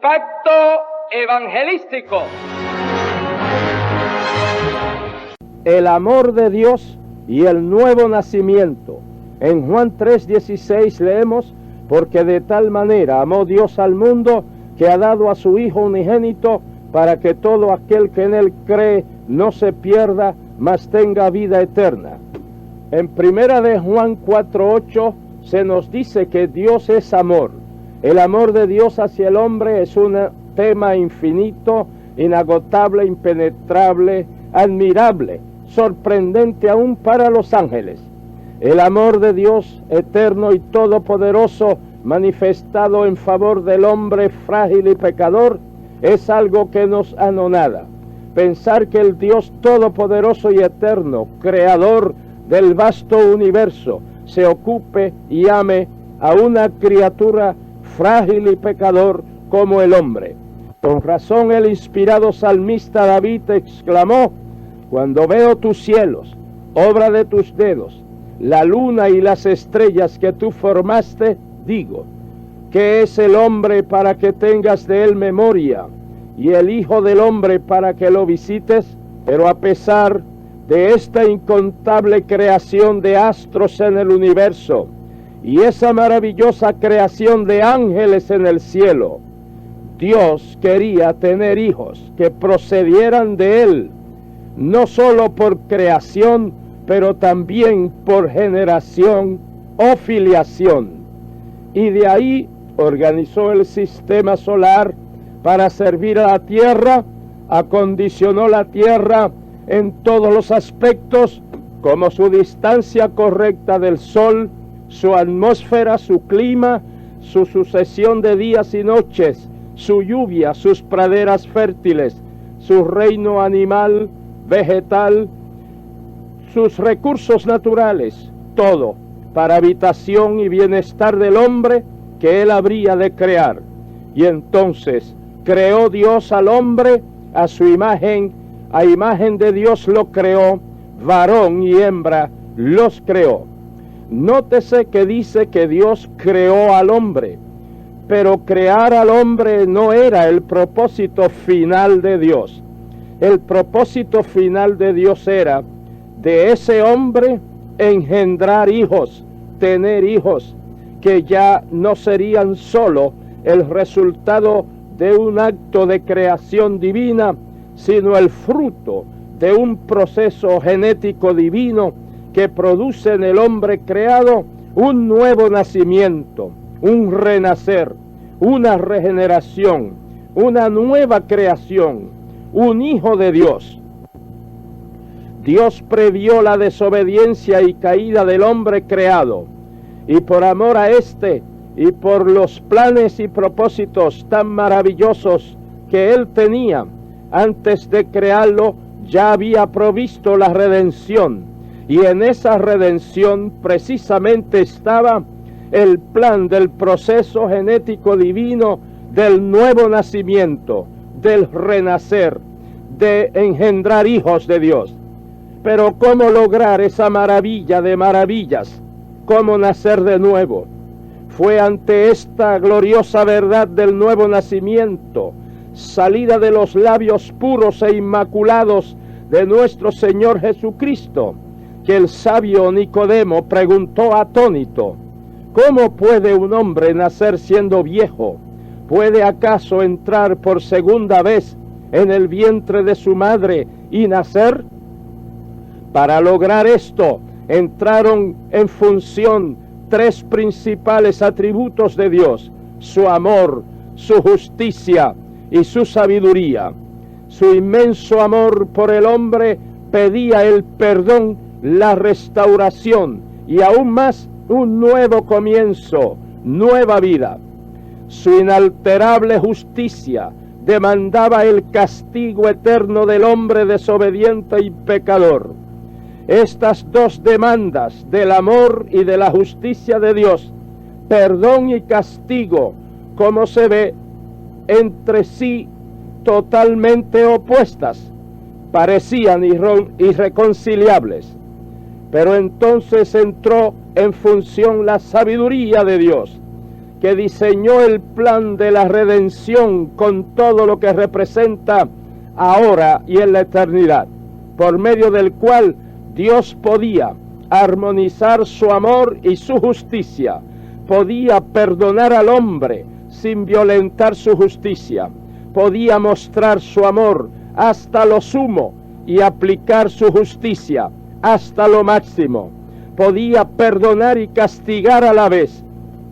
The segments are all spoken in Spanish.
Impacto evangelístico. El amor de Dios y el nuevo nacimiento. En Juan 3:16 leemos: porque de tal manera amó Dios al mundo, que ha dado a su Hijo unigénito, para que todo aquel que en él cree no se pierda, mas tenga vida eterna. En primera de Juan 4:8 se nos dice que Dios es amor. El amor de Dios hacia el hombre es un tema infinito, inagotable, impenetrable, admirable, sorprendente aún para los ángeles. El amor de Dios eterno y todopoderoso, manifestado en favor del hombre frágil y pecador, es algo que nos anonada. Pensar que el Dios todopoderoso y eterno, creador del vasto universo, se ocupe y ame a una criatura frágil y pecador como el hombre. Con razón el inspirado salmista David exclamó: cuando veo tus cielos, obra de tus dedos, la luna y las estrellas que tú formaste, digo, ¿qué es el hombre para que tengas de él memoria, y el hijo del hombre para que lo visites? Pero a pesar de esta incontable creación de astros en el universo, y esa maravillosa creación de ángeles en el cielo, Dios quería tener hijos que procedieran de él, no solo por creación, pero también por generación o filiación. Y de ahí organizó el sistema solar para servir a la Tierra, acondicionó la Tierra en todos los aspectos, como su distancia correcta del Sol, su atmósfera, su clima, su sucesión de días y noches, su lluvia, sus praderas fértiles, su reino animal, vegetal, sus recursos naturales, todo para habitación y bienestar del hombre que él habría de crear. Y entonces creó Dios al hombre a su imagen, a imagen de Dios lo creó, varón y hembra los creó. Nótese que dice que Dios creó al hombre, pero crear al hombre no era el propósito final de Dios. El propósito final de Dios era de ese hombre engendrar hijos, tener hijos, que ya no serían solo el resultado de un acto de creación divina, sino el fruto de un proceso genético divino que produce en el hombre creado un nuevo nacimiento, un renacer, una regeneración, una nueva creación, un hijo de Dios. Dios previó la desobediencia y caída del hombre creado, y por amor a éste y por los planes y propósitos tan maravillosos que él tenía antes de crearlo, ya había provisto la redención, y en esa redención precisamente estaba el plan del proceso genético divino del nuevo nacimiento, del renacer, de engendrar hijos de Dios. Pero ¿cómo lograr esa maravilla de maravillas? ¿Cómo nacer de nuevo? Fue ante esta gloriosa verdad del nuevo nacimiento, salida de los labios puros e inmaculados de nuestro Señor Jesucristo, que el sabio Nicodemo preguntó atónito: ¿cómo puede un hombre nacer siendo viejo? ¿Puede acaso entrar por segunda vez en el vientre de su madre y nacer? Para lograr esto, entraron en función tres principales atributos de Dios: su amor, su justicia y su sabiduría. Su inmenso amor por el hombre pedía el perdón, la restauración y aún más un nuevo comienzo, nueva vida. Su inalterable justicia demandaba el castigo eterno del hombre desobediente y pecador. Estas dos demandas del amor y de la justicia de Dios, perdón y castigo, como se ve, entre sí totalmente opuestas, parecían irreconciliables. Pero entonces entró en función la sabiduría de Dios, que diseñó el plan de la redención con todo lo que representa ahora y en la eternidad, por medio del cual Dios podía armonizar su amor y su justicia, podía perdonar al hombre sin violentar su justicia, podía mostrar su amor hasta lo sumo y aplicar su justicia hasta lo máximo, podía perdonar y castigar a la vez.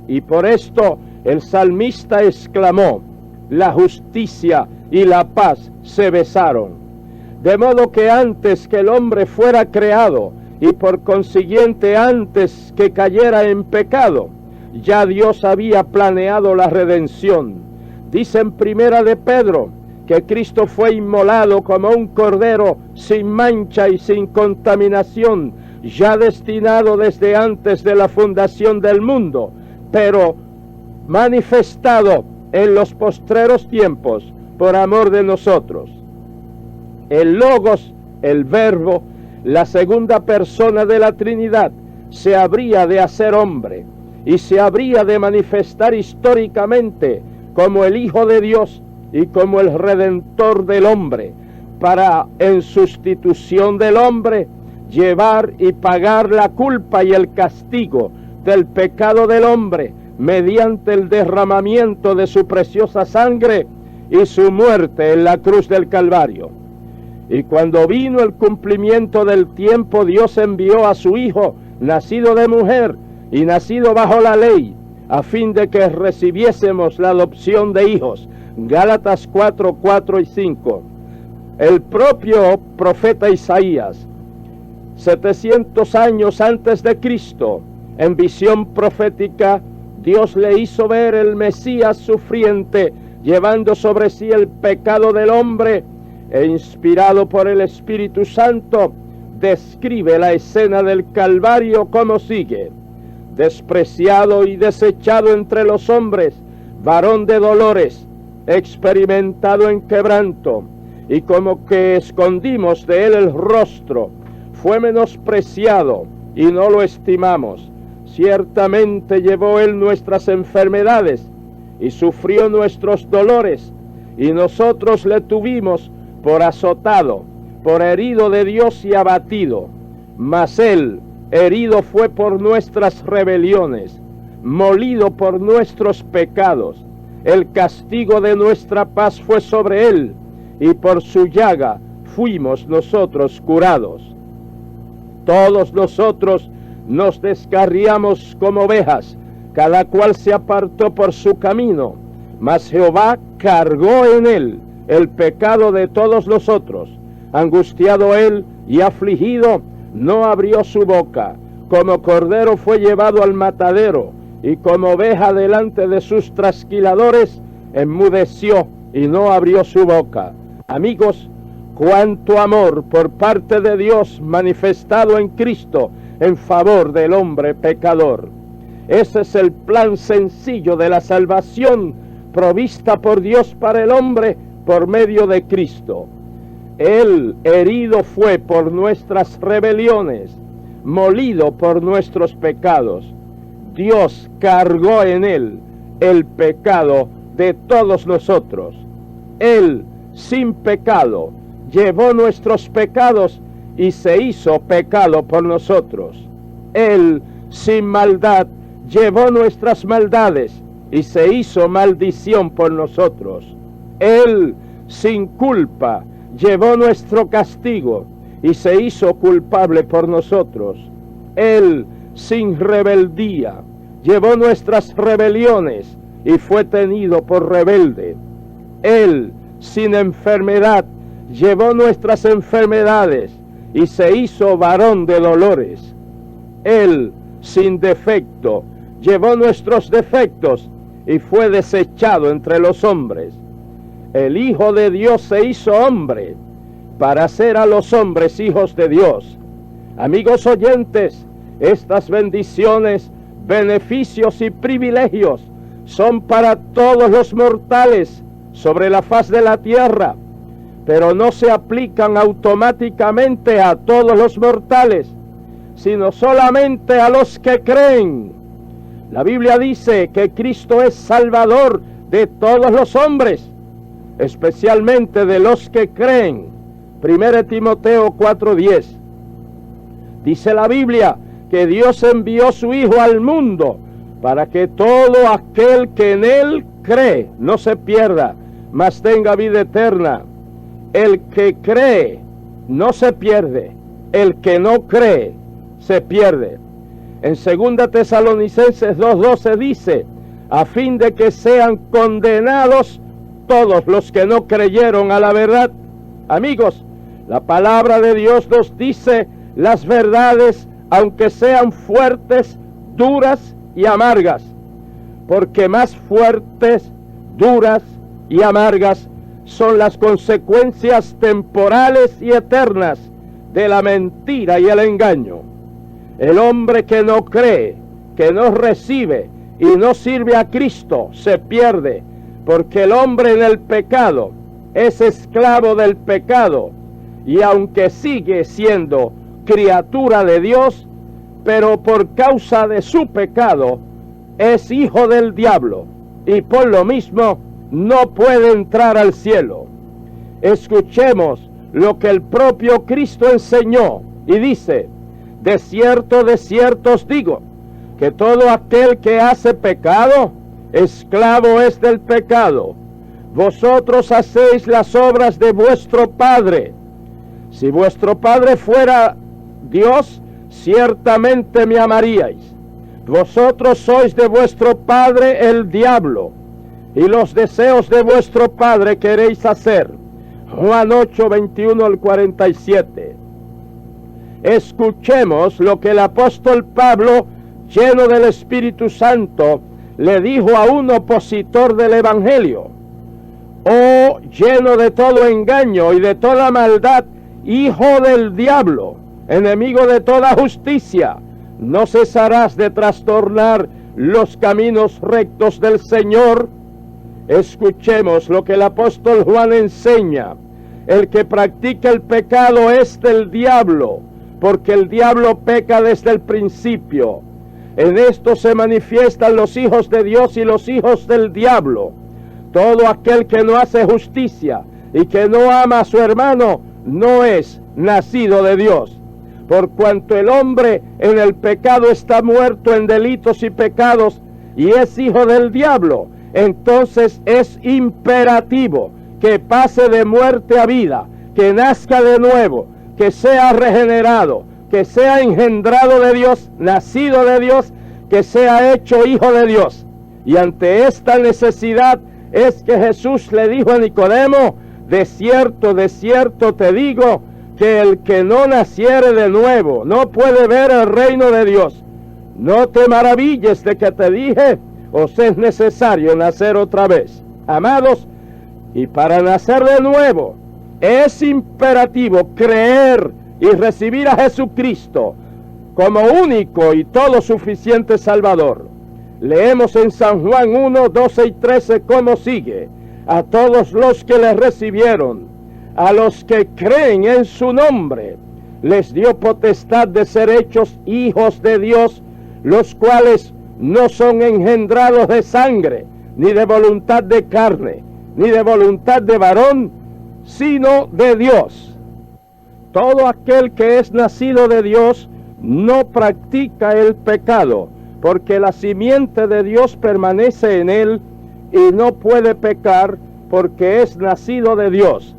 Y por esto el salmista exclamó: la justicia y la paz se besaron. De modo que antes que el hombre fuera creado, y por consiguiente antes que cayera en pecado, ya Dios había planeado la redención. Dice en Primera de Pedro que Cristo fue inmolado como un cordero sin mancha y sin contaminación, ya destinado desde antes de la fundación del mundo, pero manifestado en los postreros tiempos por amor de nosotros. El Logos, el Verbo, la segunda persona de la Trinidad, se habría de hacer hombre y se habría de manifestar históricamente como el Hijo de Dios y como el Redentor del hombre, para, en sustitución del hombre, llevar y pagar la culpa y el castigo del pecado del hombre mediante el derramamiento de su preciosa sangre y su muerte en la cruz del Calvario. Y cuando vino el cumplimiento del tiempo, Dios envió a su Hijo, nacido de mujer y nacido bajo la ley, a fin de que recibiésemos la adopción de hijos. Gálatas 4, 4 y 5. El propio profeta Isaías, 700 años antes de Cristo, en visión profética, Dios le hizo ver el Mesías sufriente, llevando sobre sí el pecado del hombre, e inspirado por el Espíritu Santo, describe la escena del Calvario como sigue: despreciado y desechado entre los hombres, varón de dolores, experimentado en quebranto, y como que escondimos de él el rostro, fue menospreciado y no lo estimamos. Ciertamente llevó él nuestras enfermedades y sufrió nuestros dolores, y nosotros le tuvimos por azotado, por herido de Dios y abatido. Mas él herido fue por nuestras rebeliones, molido por nuestros pecados. El castigo de nuestra paz fue sobre él, y por su llaga fuimos nosotros curados. Todos nosotros nos descarriamos como ovejas, cada cual se apartó por su camino, mas Jehová cargó en él el pecado de todos nosotros. Angustiado él y afligido, no abrió su boca. Como cordero fue llevado al matadero, y como oveja delante de sus trasquiladores, enmudeció y no abrió su boca. Amigos, cuánto amor por parte de Dios manifestado en Cristo en favor del hombre pecador. Ese es el plan sencillo de la salvación provista por Dios para el hombre por medio de Cristo. Él herido fue por nuestras rebeliones, molido por nuestros pecados. Dios cargó en él el pecado de todos nosotros. Él, sin pecado, llevó nuestros pecados y se hizo pecado por nosotros. Él, sin maldad, llevó nuestras maldades y se hizo maldición por nosotros. Él, sin culpa, llevó nuestro castigo y se hizo culpable por nosotros. Él, sin rebeldía, llevó nuestras rebeliones y fue tenido por rebelde. Él, sin enfermedad, llevó nuestras enfermedades y se hizo varón de dolores. Él, sin defecto, llevó nuestros defectos y fue desechado entre los hombres. El Hijo de Dios se hizo hombre para hacer a los hombres hijos de Dios. Amigos oyentes, estas bendiciones, beneficios y privilegios son para todos los mortales sobre la faz de la tierra, pero no se aplican automáticamente a todos los mortales, sino solamente a los que creen. La Biblia dice que Cristo es Salvador de todos los hombres, especialmente de los que creen. 1 Timoteo 4:10. Dice la Biblia que Dios envió su Hijo al mundo para que todo aquel que en Él cree no se pierda, mas tenga vida eterna. El que cree no se pierde, el que no cree se pierde. En 2 Tesalonicenses 2:12 dice, a fin de que sean condenados todos los que no creyeron a la verdad. Amigos, la palabra de Dios nos dice las verdades, aunque sean fuertes, duras y amargas, porque más fuertes, duras y amargas son las consecuencias temporales y eternas de la mentira y el engaño. El hombre que no cree, que no recibe y no sirve a Cristo, se pierde, porque el hombre en el pecado es esclavo del pecado, y aunque sigue siendo criatura de Dios, pero por causa de su pecado es hijo del diablo, y por lo mismo no puede entrar al cielo. Escuchemos lo que el propio Cristo enseñó, y dice, de cierto os digo, que todo aquel que hace pecado, esclavo es del pecado. Vosotros hacéis las obras de vuestro padre. Si vuestro padre fuera Dios, ciertamente me amaríais. Vosotros sois de vuestro padre el diablo, y los deseos de vuestro padre queréis hacer. Juan 8:21 al 47. Escuchemos lo que el apóstol Pablo, lleno del Espíritu Santo, le dijo a un opositor del Evangelio. Oh, lleno de todo engaño y de toda maldad, hijo del diablo, enemigo de toda justicia, ¿no cesarás de trastornar los caminos rectos del Señor? Escuchemos lo que el apóstol Juan enseña. El que practica el pecado es del diablo, porque el diablo peca desde el principio. En esto se manifiestan los hijos de Dios y los hijos del diablo. Todo aquel que no hace justicia y que no ama a su hermano no es nacido de Dios. Por cuanto el hombre en el pecado está muerto en delitos y pecados y es hijo del diablo, entonces es imperativo que pase de muerte a vida, que nazca de nuevo, que sea regenerado, que sea engendrado de Dios, nacido de Dios, que sea hecho hijo de Dios. Y ante esta necesidad es que Jesús le dijo a Nicodemo, de cierto te digo, que el que no naciere de nuevo no puede ver el reino de Dios. No te maravilles de que te dije, os es necesario nacer otra vez. Amados, y para nacer de nuevo es imperativo creer y recibir a Jesucristo como único y todo suficiente Salvador. Leemos en San Juan 1, 12 y 13 cómo sigue. A todos los que le recibieron, a los que creen en su nombre, les dio potestad de ser hechos hijos de Dios, los cuales no son engendrados de sangre, ni de voluntad de carne, ni de voluntad de varón, sino de Dios. Todo aquel que es nacido de Dios no practica el pecado, porque la simiente de Dios permanece en él y no puede pecar porque es nacido de Dios.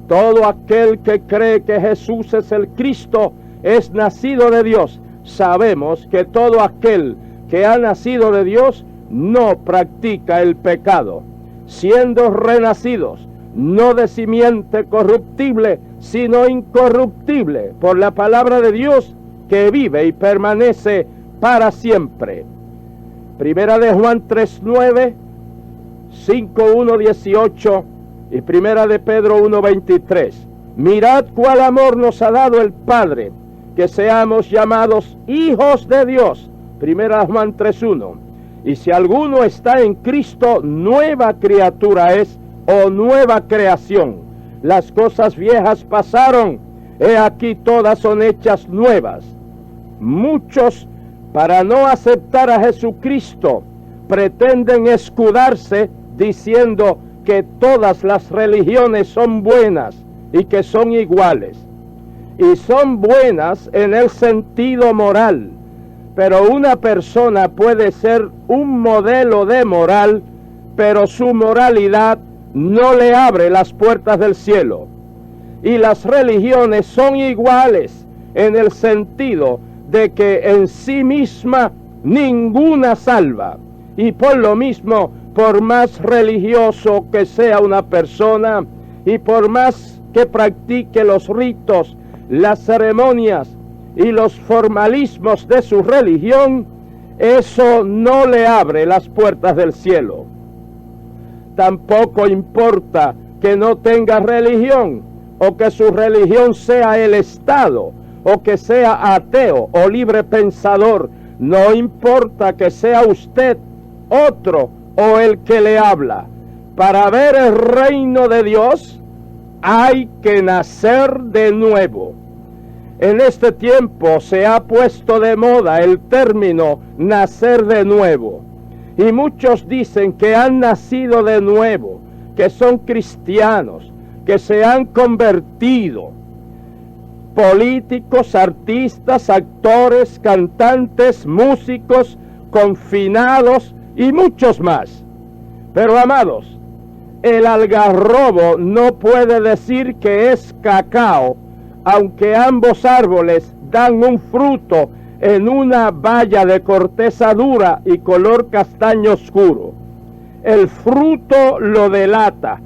Todo aquel que cree que Jesús es el Cristo es nacido de Dios. Sabemos que todo aquel que ha nacido de Dios no practica el pecado, siendo renacidos, no de simiente corruptible, sino incorruptible, por la palabra de Dios que vive y permanece para siempre. Primera de Juan 3:9, 5:1-18 y Primera de Pedro 1:23. Mirad cuál amor nos ha dado el Padre, que seamos llamados hijos de Dios. Primera de Juan 3:1. Y si alguno está en Cristo, nueva criatura es, o nueva creación. Las cosas viejas pasaron, he aquí todas son hechas nuevas. Muchos para no aceptar a Jesucristo, pretenden escudarse diciendo que todas las religiones son buenas y que son iguales. Y son buenas en el sentido moral, pero una persona puede ser un modelo de moral, pero su moralidad no le abre las puertas del cielo. Y las religiones son iguales en el sentido de que en sí misma ninguna salva. Y por lo mismo, por más religioso que sea una persona y por más que practique los ritos, las ceremonias y los formalismos de su religión, eso no le abre las puertas del cielo. Tampoco importa que no tenga religión, o que su religión sea el Estado, o que sea ateo o libre pensador. No importa que sea usted otro o el que le habla. Para ver el reino de Dios hay que nacer de nuevo. En este tiempo se ha puesto de moda el término nacer de nuevo. Y muchos dicen que han nacido de nuevo, que son cristianos, que se han convertido. Políticos, artistas, actores, cantantes, músicos, confinados y muchos más. Pero amados, el algarrobo no puede decir que es cacao, aunque ambos árboles dan un fruto en una baya de corteza dura y color castaño oscuro. El fruto lo delata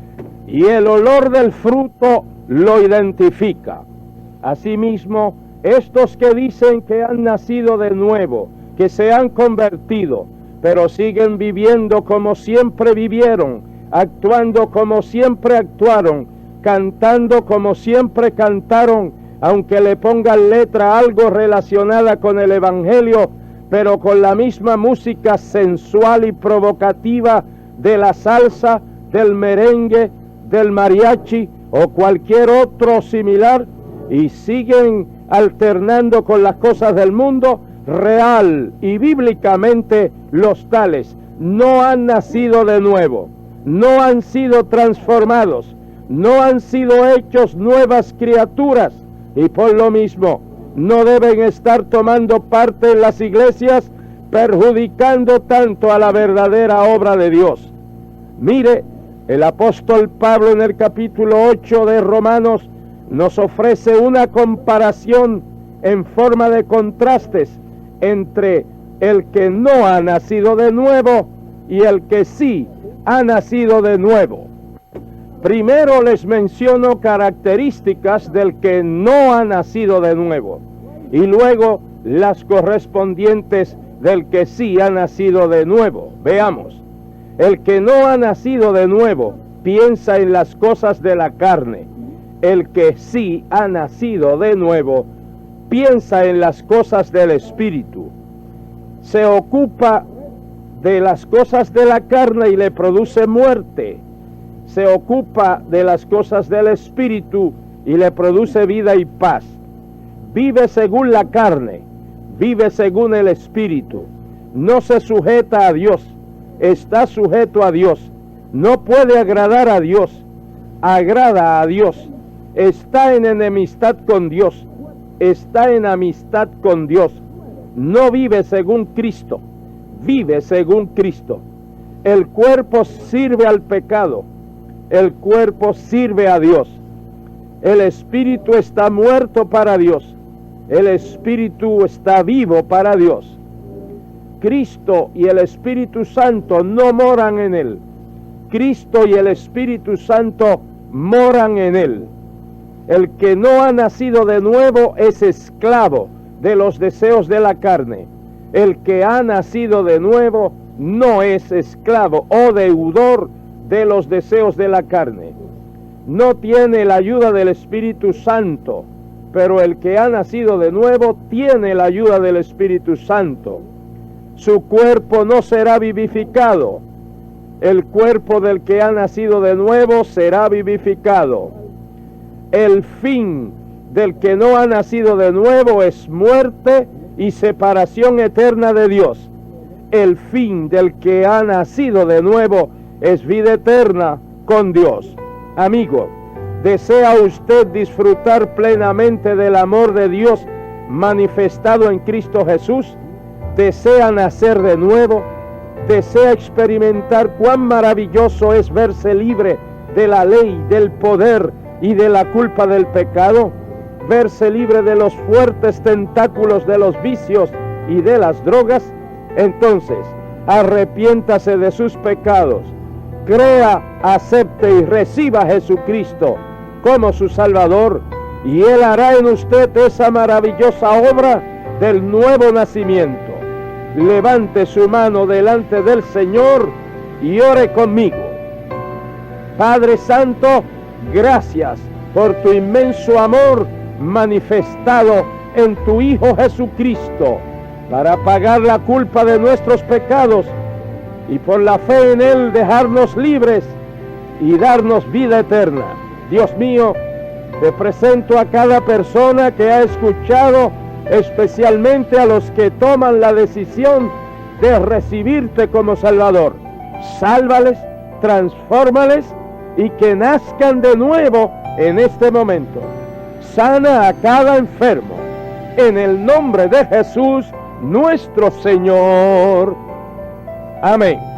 y el olor del fruto lo identifica. Asimismo, estos que dicen que han nacido de nuevo, que se han convertido, pero siguen viviendo como siempre vivieron, actuando como siempre actuaron, cantando como siempre cantaron, aunque le pongan letra algo relacionada con el Evangelio, pero con la misma música sensual y provocativa de la salsa, del merengue, del mariachi o cualquier otro similar, y siguen alternando con las cosas del mundo. Real y bíblicamente los tales no han nacido de nuevo, no han sido transformados, no han sido hechos nuevas criaturas, y por lo mismo no deben estar tomando parte en las iglesias, perjudicando tanto a la verdadera obra de Dios. Mire, el apóstol Pablo en el capítulo 8 de Romanos nos ofrece una comparación en forma de contrastes entre el que no ha nacido de nuevo y el que sí ha nacido de nuevo. Primero les menciono características del que no ha nacido de nuevo y luego las correspondientes del que sí ha nacido de nuevo. Veamos, el que no ha nacido de nuevo piensa en las cosas de la carne. El que sí ha nacido de nuevo piensa en las cosas del Espíritu. Se ocupa de las cosas de la carne y le produce muerte. Se ocupa de las cosas del Espíritu y le produce vida y paz. Vive según la carne, vive según el Espíritu. No se sujeta a Dios, está sujeto a Dios. No puede agradar a Dios, agrada a Dios. Está en enemistad con Dios, está en amistad con Dios. No vive según Cristo, vive según Cristo. El cuerpo sirve al pecado, el cuerpo sirve a Dios. El espíritu está muerto para Dios, el espíritu está vivo para Dios. Cristo y el Espíritu Santo no moran en él. Cristo y el Espíritu Santo moran en él. El que no ha nacido de nuevo es esclavo de los deseos de la carne. El que ha nacido de nuevo no es esclavo o deudor de los deseos de la carne. No tiene la ayuda del Espíritu Santo, pero el que ha nacido de nuevo tiene la ayuda del Espíritu Santo. Su cuerpo no será vivificado. El cuerpo del que ha nacido de nuevo será vivificado. El fin del que no ha nacido de nuevo es muerte, y separación eterna de Dios. El fin del que ha nacido de nuevo es vida eterna con Dios. Amigo, ¿desea usted disfrutar plenamente del amor de Dios manifestado en Cristo Jesús? ¿Desea nacer de nuevo? ¿Desea experimentar cuán maravilloso es verse libre de la ley, del poder y de la culpa del pecado? ¿Verse libre de los fuertes tentáculos de los vicios y de las drogas? Entonces, arrepiéntase de sus pecados, crea, acepte y reciba a Jesucristo como su Salvador, y Él hará en usted esa maravillosa obra del nuevo nacimiento. Levante su mano delante del Señor y ore conmigo. Padre Santo, gracias por tu inmenso amor manifestado en tu Hijo Jesucristo para pagar la culpa de nuestros pecados y por la fe en Él dejarnos libres y darnos vida eterna. Dios mío, te presento a cada persona que ha escuchado, especialmente a los que toman la decisión de recibirte como Salvador. Sálvales, transfórmales y que nazcan de nuevo en este momento. Sana a cada enfermo, en el nombre de Jesús, nuestro Señor. Amén.